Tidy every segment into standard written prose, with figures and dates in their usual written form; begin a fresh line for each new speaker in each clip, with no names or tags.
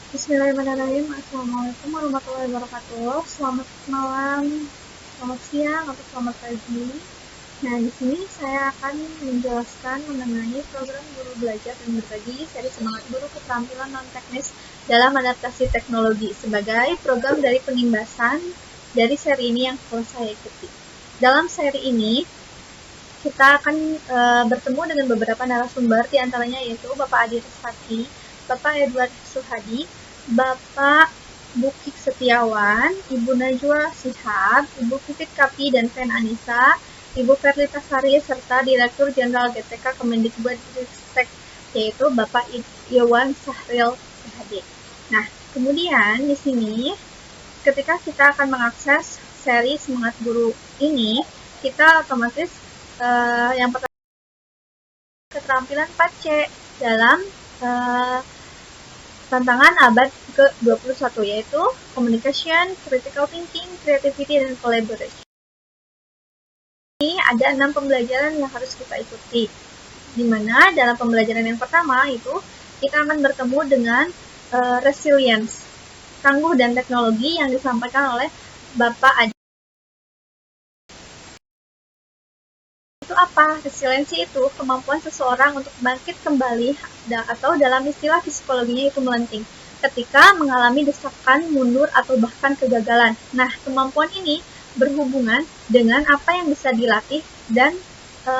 Bismillahirrahmanirrahim. Assalamualaikum warahmatullahi wabarakatuh. Selamat malam, selamat siang, atau selamat pagi. Nah, di sini saya akan menjelaskan mengenai program Guru Belajar dan Berbagi seri Semangat Guru Keterampilan Non-Teknis dalam Adaptasi Teknologi sebagai program dari penimbasan dari seri ini yang telah saya ikuti. Dalam seri ini, kita akan bertemu dengan beberapa narasumber, diantaranya yaitu Bapak Adi Rizky, Bapak Edward Suhadi, Bapak Bukik Setiawan, Ibu Najwa Shihab, Ibu Pipit Kapi dan Fen Anissa, Ibu Ferlita Sari, serta Direktur Jenderal GTK Kemendikbudristek, yaitu Bapak Iwan Sahril PhD. Nah, kemudian di sini ketika kita akan mengakses seri Semangat Guru ini, kita otomatis yang pertama keterampilan 4C dalam tantangan abad ke-21, yaitu communication, critical thinking, creativity, dan collaboration. Ini ada 6 pembelajaran yang harus kita ikuti, di mana dalam pembelajaran yang pertama itu kita akan bertemu dengan resilience, tangguh dan teknologi yang disampaikan oleh Bapak Adi. Itu apa? Resiliensi itu kemampuan seseorang untuk bangkit kembali atau dalam istilah psikologinya itu melenting ketika mengalami desakan, mundur, atau bahkan kegagalan. Nah, kemampuan ini berhubungan dengan apa yang bisa dilatih dan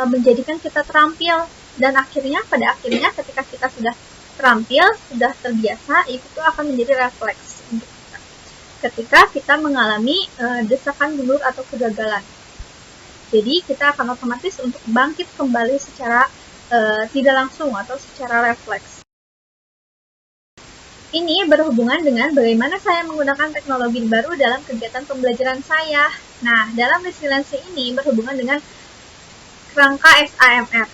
menjadikan kita terampil, dan pada akhirnya ketika kita sudah terampil, sudah terbiasa, itu akan menjadi refleks untuk kita ketika kita mengalami desakan, mundur, atau kegagalan. Jadi kita akan otomatis untuk bangkit kembali secara tidak langsung atau secara refleks. Ini berhubungan dengan bagaimana saya menggunakan teknologi baru dalam kegiatan pembelajaran saya. Nah, dalam resiliensi ini berhubungan dengan kerangka SAMR.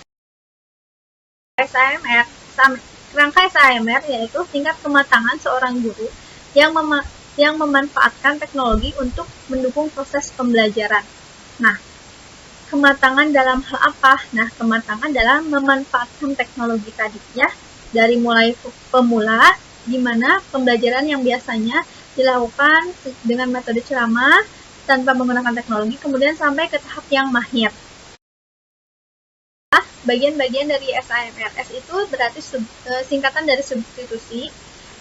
Kerangka SAMR yaitu tingkat kematangan seorang guru yang memanfaatkan teknologi untuk mendukung proses pembelajaran. Nah, kematangan dalam hal apa? Nah, kematangan dalam memanfaatkan teknologi tadi ya, dari mulai pemula, di mana pembelajaran yang biasanya dilakukan dengan metode ceramah tanpa menggunakan teknologi, kemudian sampai ke tahap yang mahir. Bagian-bagian dari SAMR. S itu berarti singkatan dari substitusi,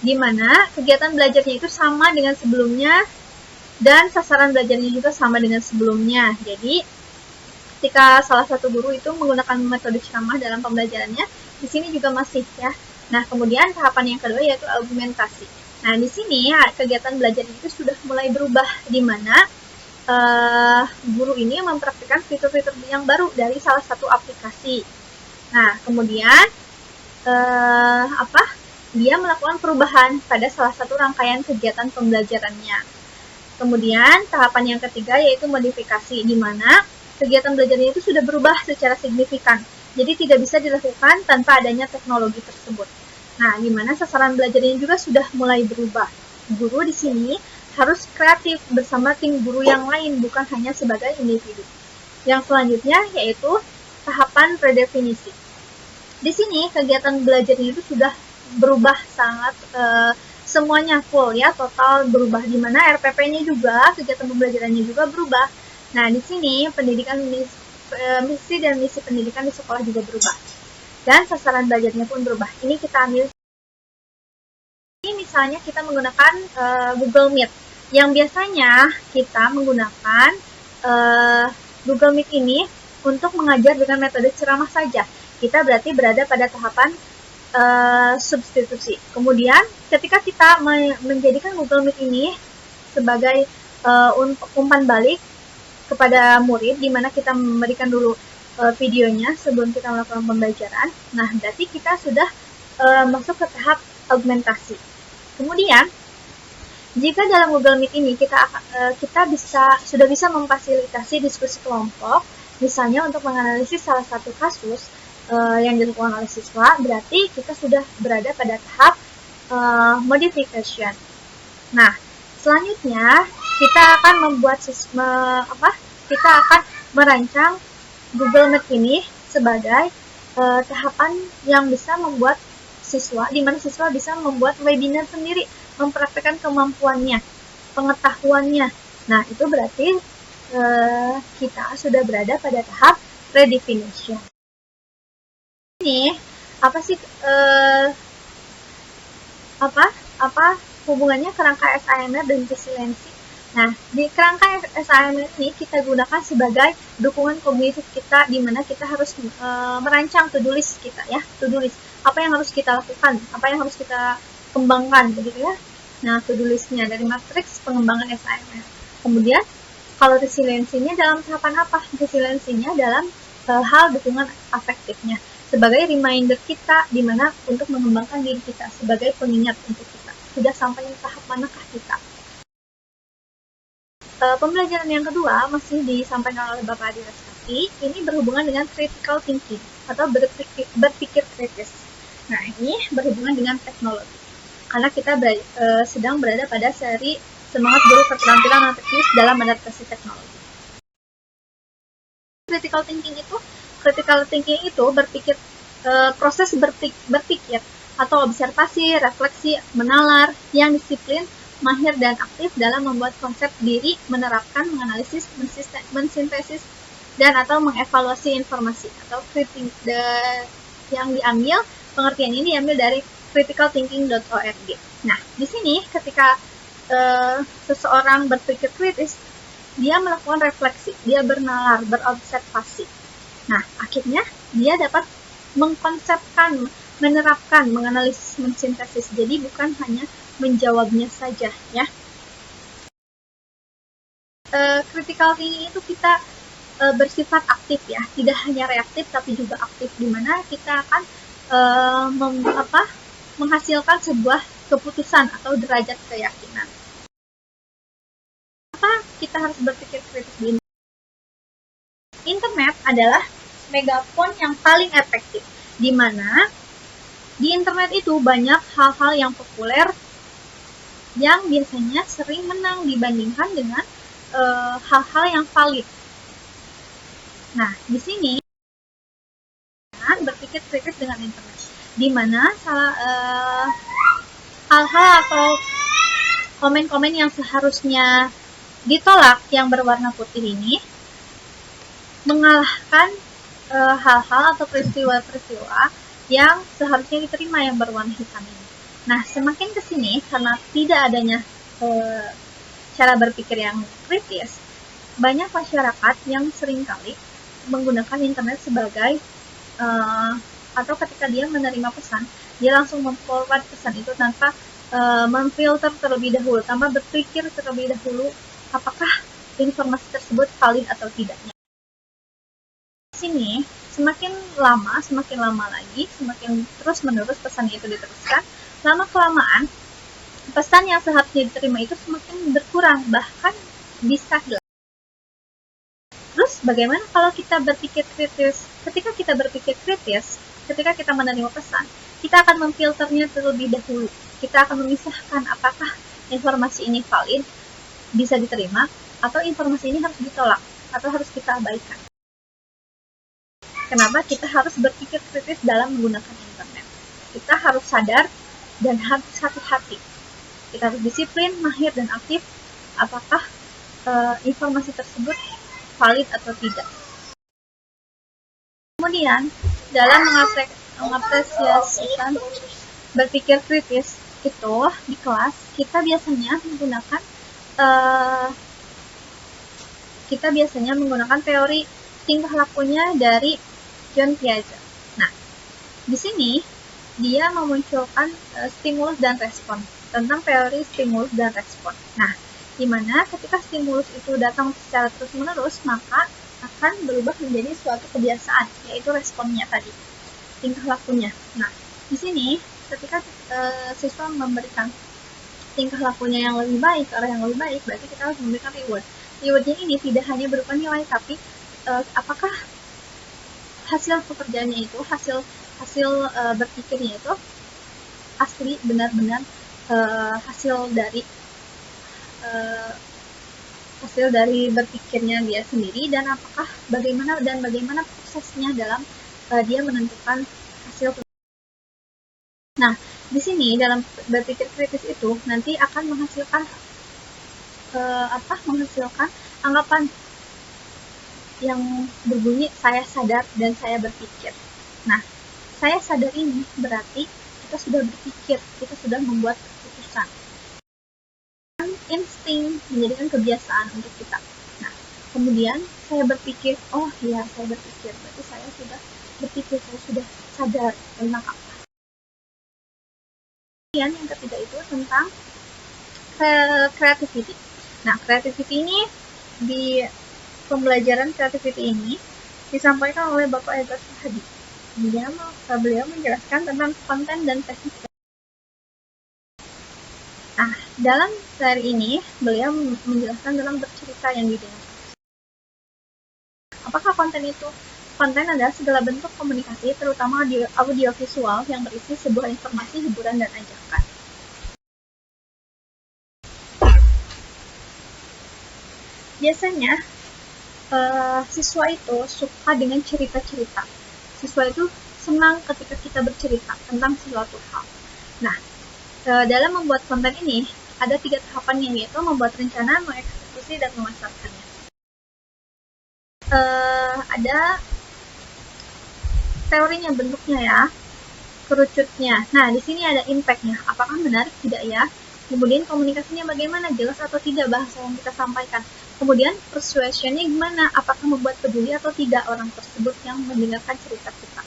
di mana kegiatan belajarnya itu sama dengan sebelumnya dan sasaran belajarnya juga sama dengan sebelumnya. Jadi ketika salah satu guru itu menggunakan metode ceramah dalam pembelajarannya, di sini juga masih ya. Nah, kemudian tahapan yang kedua yaitu argumentasi. Nah, di sini kegiatan belajar itu sudah mulai berubah, di mana guru ini mempraktikkan fitur-fitur yang baru dari salah satu aplikasi. Nah, kemudian dia melakukan perubahan pada salah satu rangkaian kegiatan pembelajarannya. Kemudian tahapan yang ketiga yaitu modifikasi, di mana kegiatan belajarnya itu sudah berubah secara signifikan. Jadi tidak bisa dilakukan tanpa adanya teknologi tersebut. Nah, di mana sasaran belajarnya juga sudah mulai berubah. Guru di sini harus kreatif bersama tim guru yang lain, bukan hanya sebagai individu. Yang selanjutnya yaitu tahapan redefinisi. Di sini kegiatan belajarnya itu sudah berubah sangat semuanya full ya, total berubah, di mana RPP-nya juga, kegiatan pembelajarannya juga berubah. Nah, di sini pendidikan misi dan misi pendidikan di sekolah juga berubah. Dan sasaran belajarnya pun berubah. Ini kita ambil. Ini misalnya kita menggunakan Google Meet. Yang biasanya kita menggunakan Google Meet ini untuk mengajar dengan metode ceramah saja. Kita berarti berada pada tahapan substitusi. Kemudian ketika kita menjadikan Google Meet ini sebagai umpan balik kepada murid, di mana kita memberikan dulu videonya sebelum kita melakukan pembelajaran. Nah, berarti kita sudah masuk ke tahap augmentasi. Kemudian, jika dalam Google Meet ini kita sudah bisa memfasilitasi diskusi kelompok, misalnya untuk menganalisis salah satu kasus yang dilakukan oleh siswa, berarti kita sudah berada pada tahap modification. Nah, selanjutnya kita akan kita akan merancang Google Meet ini sebagai tahapan yang bisa membuat siswa, di mana siswa bisa membuat webinar sendiri, mempraktekkan kemampuannya, pengetahuannya. Nah, itu berarti kita sudah berada pada tahap redefinition. Ini apa sih apa hubungannya kerangka SIMR dan resiliensi? Nah, di kerangka SIMR ini kita gunakan sebagai dukungan kognitif kita, di mana kita harus merancang to-do list kita ya, to-do list. Apa yang harus kita lakukan, apa yang harus kita kembangkan, begitu ya. Nah, to-do list-nya dari matriks pengembangan SIMR. Kemudian, kalau resiliensinya dalam tahapan apa? Resiliensinya dalam hal dukungan afektifnya, sebagai reminder kita di mana untuk mengembangkan diri kita, sebagai pengingat untuk kita. Sudah sampai di tahap manakah kita? Pembelajaran yang kedua masih disampaikan oleh Bapak Adi Rastati, ini berhubungan dengan critical thinking atau berpikir kritis. Nah, ini berhubungan dengan teknologi. Karena kita sedang berada pada seri semangat guru keterampilan non teknis dalam adaptasi teknologi. Critical thinking itu berpikir, proses berpikir atau observasi, refleksi, menalar yang disiplin, mahir dan aktif dalam membuat konsep diri, menerapkan, menganalisis, mensintesis dan atau mengevaluasi informasi atau kritik yang diambil. Pengertian ini diambil dari criticalthinking.org. Nah, di sini ketika seseorang berpikir kritis, dia melakukan refleksi, dia bernalar, berobservasi. Nah, akhirnya dia dapat mengkonsepkan, menerapkan, menganalisis, mensintesis. Jadi bukan hanya menjawabnya saja, ya. Critical thinking itu kita bersifat aktif ya, tidak hanya reaktif tapi juga aktif, di mana kita akan menghasilkan sebuah keputusan atau derajat keyakinan. Apa kita harus berpikir kritis di internet adalah megafon yang paling efektif, di mana di internet itu banyak hal-hal yang populer yang biasanya sering menang dibandingkan dengan hal-hal yang valid. Nah, di sini berpikir kritis dengan internet, di mana hal-hal atau komen-komen yang seharusnya ditolak yang berwarna putih ini mengalahkan hal-hal atau peristiwa-peristiwa yang seharusnya diterima yang berwarna hitam ini. Nah, semakin kesini karena tidak adanya cara berpikir yang kritis, banyak masyarakat yang seringkali menggunakan internet sebagai atau ketika dia menerima pesan, dia langsung memforward pesan itu tanpa memfilter terlebih dahulu, tanpa berpikir terlebih dahulu apakah informasi tersebut valid atau tidaknya. Sini semakin lama lagi, semakin terus-menerus pesan itu diteruskan, lama-kelamaan pesan yang seharusnya diterima itu semakin berkurang, bahkan bisa hilang. Terus bagaimana kalau kita berpikir kritis? Ketika kita berpikir kritis, ketika kita menerima pesan, kita akan memfilternya terlebih dahulu. Kita akan memisahkan apakah informasi ini valid, bisa diterima, atau informasi ini harus ditolak, atau harus kita abaikan. Kenapa kita harus berpikir kritis dalam menggunakan internet? Kita harus sadar dan harus hati-hati. Kita harus disiplin, mahir, dan aktif apakah informasi tersebut valid atau tidak. Kemudian, dalam mengapresiasikan berpikir kritis itu di kelas, kita biasanya menggunakan teori tingkah lakunya dari John Piaget. Nah, di sini dia memunculkan stimulus dan respon, tentang teori stimulus dan respon. Nah, di mana ketika stimulus itu datang secara terus-menerus, maka akan berubah menjadi suatu kebiasaan, yaitu responnya tadi, tingkah lakunya. Nah, di sini ketika siswa memberikan tingkah lakunya yang lebih baik, arah yang lebih baik, berarti kita harus memberikan reward. Rewardnya ini tidak hanya berupa nilai, tapi apakah hasil pekerjaannya itu, hasil berpikirnya itu asli, benar-benar hasil dari berpikirnya dia sendiri, dan apakah bagaimana prosesnya dalam dia menentukan hasil. Di sini dalam berpikir kritis itu nanti akan menghasilkan menghasilkan anggapan yang berbunyi saya sadar dan saya berpikir. Nah, saya sadar ini berarti kita sudah berpikir, kita sudah membuat keputusan. Insting menjadikan kebiasaan untuk kita. Nah, kemudian saya berpikir, oh iya saya berpikir, berarti saya sudah berpikir, saya sudah sadar tentang apa. Kemudian yang ketiga itu tentang creativity. Nah, creativity ini di pembelajaran creativity ini disampaikan oleh Bapak Edward Hadi. Beliau menjelaskan tentang konten dan teknik. Nah, dalam seri ini beliau menjelaskan tentang bercerita yang didengar. Apakah konten itu? Konten adalah segala bentuk komunikasi, terutama audiovisual yang berisi sebuah informasi, hiburan, dan ajakan. Biasanya siswa itu suka dengan cerita-cerita. Siswa itu senang ketika kita bercerita tentang sesuatu hal. Nah, dalam membuat konten ini ada 3 tahapannya, yaitu membuat rencana, mengeksekusi, dan memasarkannya. Ada teorinya, bentuknya ya, kerucutnya. Nah, di sini ada impact-nya. Apakah menarik, tidak ya? Kemudian komunikasinya bagaimana, jelas atau tidak bahasa yang kita sampaikan. Kemudian persuasion-nya gimana, apakah membuat peduli atau tidak orang tersebut yang mendengarkan cerita kita.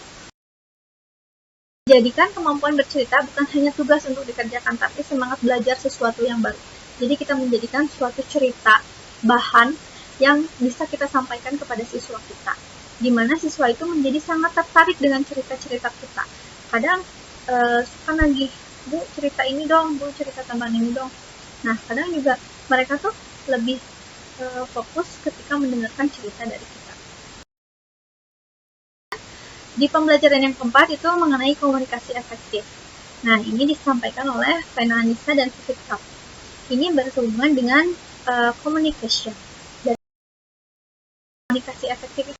Jadikan kemampuan bercerita bukan hanya tugas untuk dikerjakan, tapi semangat belajar sesuatu yang baru. Jadi kita menjadikan suatu cerita, bahan yang bisa kita sampaikan kepada siswa kita, di mana siswa itu menjadi sangat tertarik dengan cerita-cerita kita. Kadang suka nagih, Bu cerita ini dong, Bu cerita tentang ini dong. Nah, kadang juga mereka tuh lebih fokus ketika mendengarkan cerita dari kita. Di pembelajaran yang keempat itu mengenai komunikasi efektif. Nah, ini disampaikan oleh Fenanisa dan Vivek Kap. Ini berhubungan dengan communication. Dan komunikasi efektif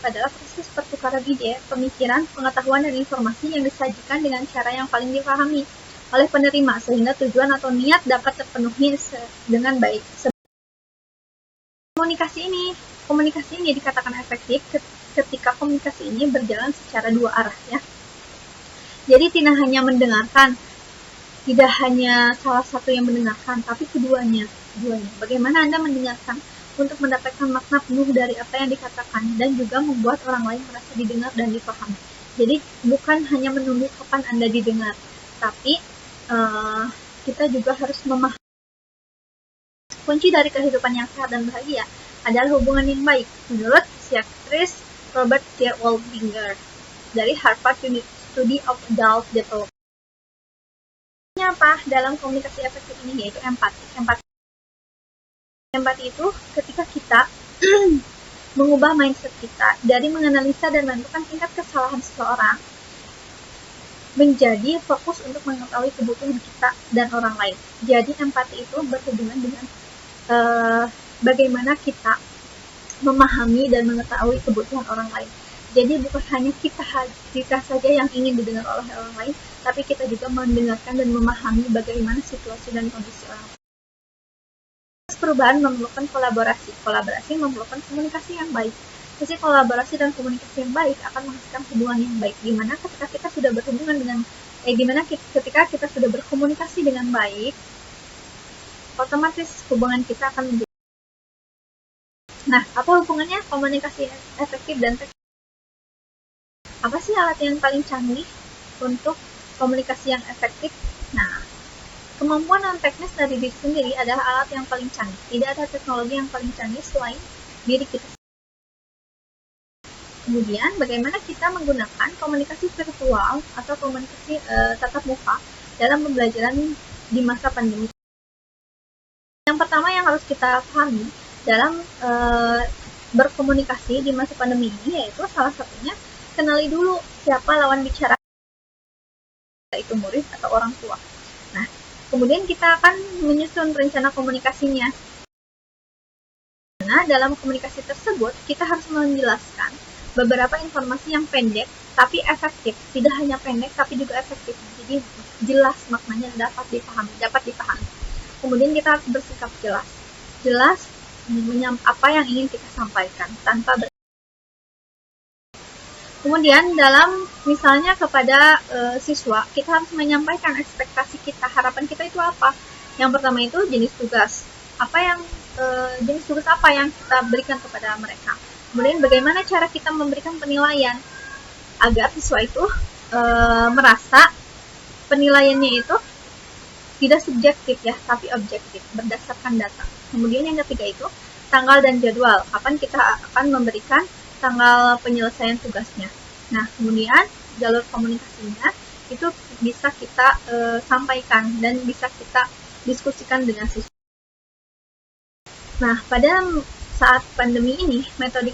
adalah proses pertukaran ide, pemikiran, pengetahuan, dan informasi yang disajikan dengan cara yang paling dipahami oleh penerima, sehingga tujuan atau niat dapat terpenuhi dengan baik. Komunikasi ini dikatakan efektif ketika komunikasi ini berjalan secara 2 arah ya. Jadi tidak hanya mendengarkan, tidak hanya salah satu yang mendengarkan, tapi keduanya. Bagaimana Anda mendengarkan untuk mendapatkan makna penuh dari apa yang dikatakan dan juga membuat orang lain merasa didengar dan dipahami. Jadi bukan hanya menunggu kapan Anda didengar, tapi kita juga harus memahami. Kunci dari kehidupan yang sehat dan bahagia adalah hubungan yang baik, menurut psikiatris Robert T. Waldinger dari Harvard Study of Adult Development. Apa dalam komunikasi efektif ini, yaitu empati. Empati itu ketika kita mengubah mindset kita dari menganalisa dan menentukan tingkat kesalahan seseorang menjadi fokus untuk mengetahui kebutuhan kita dan orang lain. Jadi empati itu berhubungan dengan bagaimana kita memahami dan mengetahui kebutuhan orang lain. Jadi bukan hanya kita saja yang ingin didengar oleh orang lain, tapi kita juga mendengarkan dan memahami bagaimana situasi dan kondisi orang lain. Perubahan memerlukan kolaborasi. Kolaborasi memerlukan komunikasi yang baik. Sisi kolaborasi dan komunikasi yang baik akan menghasilkan hubungan yang baik. Dimana ketika kita sudah berkomunikasi dengan baik, otomatis hubungan kita akan menjadi. Nah, apa hubungannya komunikasi efektif dan teknis? Apa sih alat yang paling canggih untuk komunikasi yang efektif? Nah, kemampuan non teknis dari diri sendiri adalah alat yang paling canggih. Tidak ada teknologi yang paling canggih selain diri kita. Kemudian, bagaimana kita menggunakan komunikasi virtual atau komunikasi tatap muka dalam pembelajaran di masa pandemi? Yang pertama yang harus kita pahami dalam berkomunikasi di masa pandemi ini, yaitu salah satunya kenali dulu siapa lawan bicara, itu murid atau orang tua. Nah, kemudian kita akan menyusun rencana komunikasinya. Nah, dalam komunikasi tersebut kita harus menjelaskan beberapa informasi yang pendek tapi efektif, tidak hanya pendek tapi juga efektif. Jadi jelas maknanya dapat dipahami. Kemudian kita harus bersikap jelas apa yang ingin kita sampaikan tanpa Kemudian dalam misalnya kepada siswa, kita harus menyampaikan ekspektasi kita, harapan kita itu apa. Yang pertama itu jenis tugas. Jenis tugas apa yang kita berikan kepada mereka. Kemudian bagaimana cara kita memberikan penilaian agar siswa itu merasa penilaiannya itu tidak subjektif ya, tapi objektif berdasarkan data. Kemudian yang ketiga itu tanggal dan jadwal. Kapan kita akan memberikan tanggal penyelesaian tugasnya. Nah, kemudian jalur komunikasinya itu bisa kita sampaikan dan bisa kita diskusikan dengan siswa. Nah, pada saat pandemi ini, metode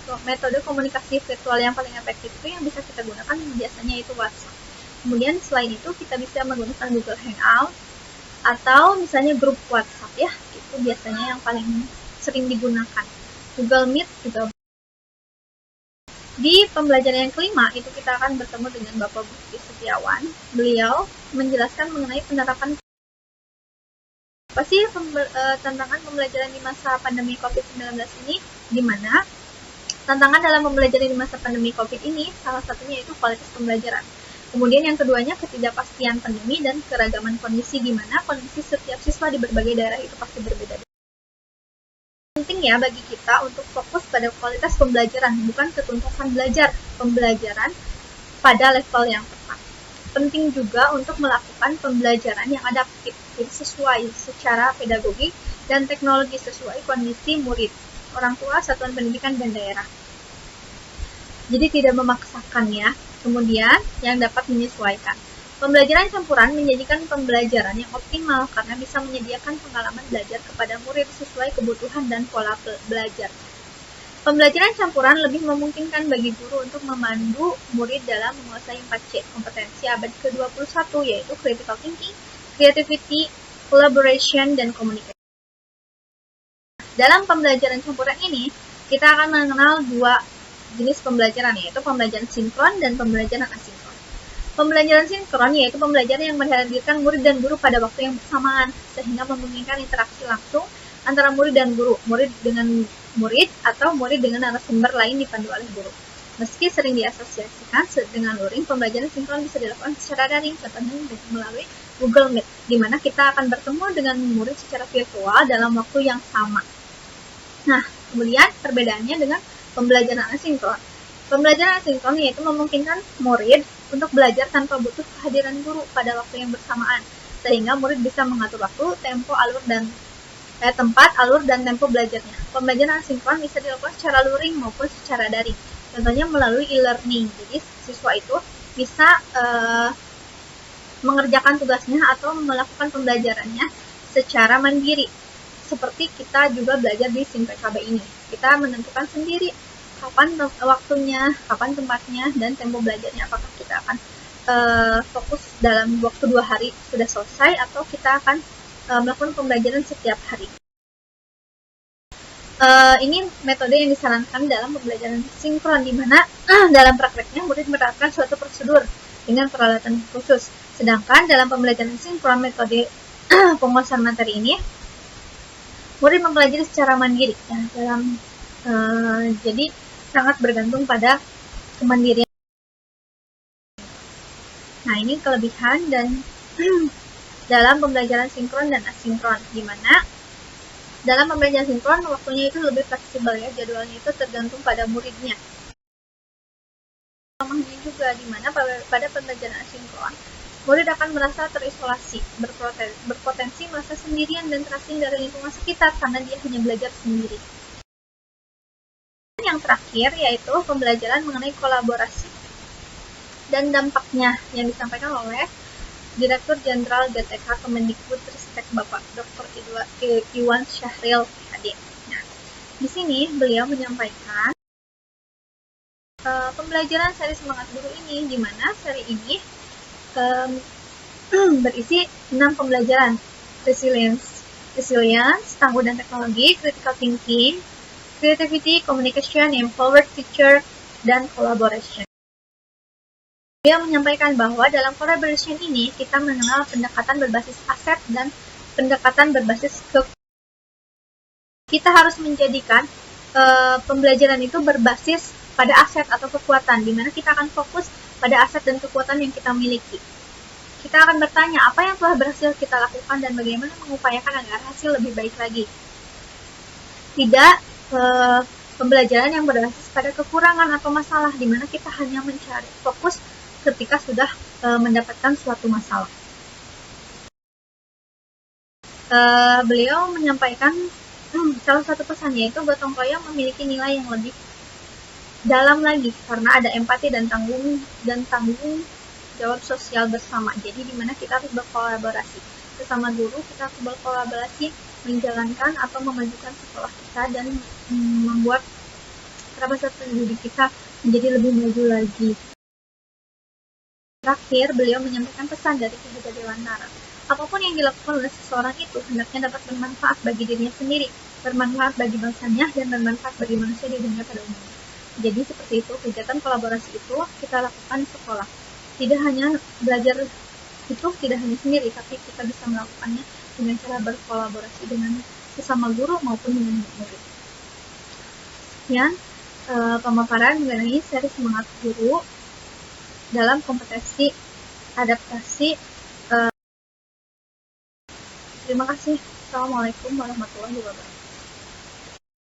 komunikasi virtual yang paling efektif itu yang bisa kita gunakan biasanya itu WhatsApp. Kemudian selain itu kita bisa menggunakan Google Hangout atau misalnya grup WhatsApp ya, itu biasanya yang paling sering digunakan. Google Meet juga. Di pembelajaran yang kelima, itu kita akan bertemu dengan Bapak Bukti Setiawan. Beliau menjelaskan mengenai penerapan apa sih tantangan pembelajaran di masa pandemi COVID-19 ini, di mana tantangan dalam pembelajaran di masa pandemi COVID ini salah satunya itu kualitas pembelajaran. Kemudian yang keduanya ketidakpastian pandemi dan keragaman kondisi, di mana kondisi setiap siswa di berbagai daerah itu pasti berbeda. Penting ya bagi kita untuk fokus pada kualitas pembelajaran, bukan ketuntasan pembelajaran pada level yang tepat. Penting juga untuk melakukan pembelajaran yang adaptif, sesuai secara pedagogik dan teknologi sesuai kondisi murid, orang tua, satuan pendidikan, dan daerah. Jadi tidak memaksakan ya. Kemudian yang dapat menyesuaikan. Pembelajaran campuran menjadikan pembelajaran yang optimal karena bisa menyediakan pengalaman belajar kepada murid sesuai kebutuhan dan pola belajar. Pembelajaran campuran lebih memungkinkan bagi guru untuk memandu murid dalam menguasai 4C, kompetensi abad ke-21, yaitu critical thinking, creativity, collaboration, dan communication. Dalam pembelajaran campuran ini, kita akan mengenal dua jenis pembelajaran, yaitu pembelajaran sinkron dan pembelajaran asinkron. Pembelajaran sinkron yaitu pembelajaran yang menghadirkan murid dan guru pada waktu yang bersamaan, sehingga memungkinkan interaksi langsung antara murid dan guru, murid dengan murid, atau murid dengan narasumber lain dipandu oleh guru. Meski sering diasosiasikan dengan luring, pembelajaran sinkron bisa dilakukan secara daring, contohnya melalui Google Meet, di mana kita akan bertemu dengan murid secara virtual dalam waktu yang sama. Nah, kemudian perbedaannya dengan pembelajaran asinkron. Pembelajaran asinkron yaitu memungkinkan murid untuk belajar tanpa butuh kehadiran guru pada waktu yang bersamaan, sehingga murid bisa mengatur waktu, tempat, alur, dan tempo belajarnya. Pembelajaran asinkron bisa dilakukan secara luring maupun secara daring, contohnya melalui e-learning. Jadi siswa itu bisa mengerjakan tugasnya atau melakukan pembelajarannya secara mandiri. Seperti kita juga belajar di SimPKB ini, kita menentukan sendiri kapan waktunya, kapan tempatnya, dan tempo belajarnya. Apakah kita akan fokus dalam waktu 2 hari sudah selesai, atau kita akan melakukan pembelajaran setiap hari. Ini metode yang disarankan dalam pembelajaran sinkron, di mana dalam prakteknya murid menerapkan suatu prosedur dengan peralatan khusus. Sedangkan dalam pembelajaran sinkron, metode penguasaan materi ini, murid mempelajari secara mandiri. Ya, jadi sangat bergantung pada kemandirian. Nah, ini kelebihan dan dalam pembelajaran sinkron dan asinkron, di mana dalam pembelajaran sinkron waktunya itu lebih fleksibel ya, jadwalnya itu tergantung pada muridnya. Lemahnya juga, di mana pada pembelajaran asinkron murid akan merasa terisolasi, berpotensi merasa sendirian dan terasing dari lingkungan sekitar karena dia hanya belajar sendiri. Yang terakhir yaitu pembelajaran mengenai kolaborasi dan dampaknya yang disampaikan oleh Direktur Jenderal GTK Kemendikbudristek Bapak Dr. Iwan Syahril PhD. Nah, di sini beliau menyampaikan pembelajaran seri Semangat Guru ini, di mana seri ini berisi 6 pembelajaran: resilience, tangguh dan teknologi, critical thinking, creativity, communication, empowered teacher, dan collaboration. Dia menyampaikan bahwa dalam collaboration ini kita mengenal pendekatan berbasis aset dan pendekatan berbasis kita harus menjadikan pembelajaran itu berbasis pada aset atau kekuatan, di mana kita akan fokus pada aset dan kekuatan yang kita miliki. Kita akan bertanya apa yang telah berhasil kita lakukan dan bagaimana mengupayakan agar hasil lebih baik lagi. Tidak pembelajaran yang berbasis pada kekurangan atau masalah, di mana kita hanya mencari fokus ketika sudah mendapatkan suatu masalah. Beliau menyampaikan salah satu pesannya itu gotong royong memiliki nilai yang lebih dalam lagi karena ada empati dan tanggung jawab sosial bersama. Jadi dimana kita harus berkolaborasi sesama guru, kita harus berkolaborasi menjalankan atau memajukan sekolah kita dan membuat peserta didik kita menjadi lebih maju lagi. Terakhir, beliau menyampaikan pesan dari Ki Hajar Dewantara. Apapun yang dilakukan oleh seseorang itu hendaknya dapat bermanfaat bagi dirinya sendiri, bermanfaat bagi bangsanya, dan bermanfaat bagi manusia di dunia pada umumnya. Jadi seperti itu, kegiatan kolaborasi itu kita lakukan di sekolah. Tidak hanya belajar itu tidak hanya sendiri, tapi kita bisa melakukannya dengan cara berkolaborasi dengan sesama guru maupun dengan murid. Sekian pemaparan mengenai seri semangat guru dalam kompetensi adaptasi. Terima kasih. Assalamualaikum warahmatullahi wabarakatuh.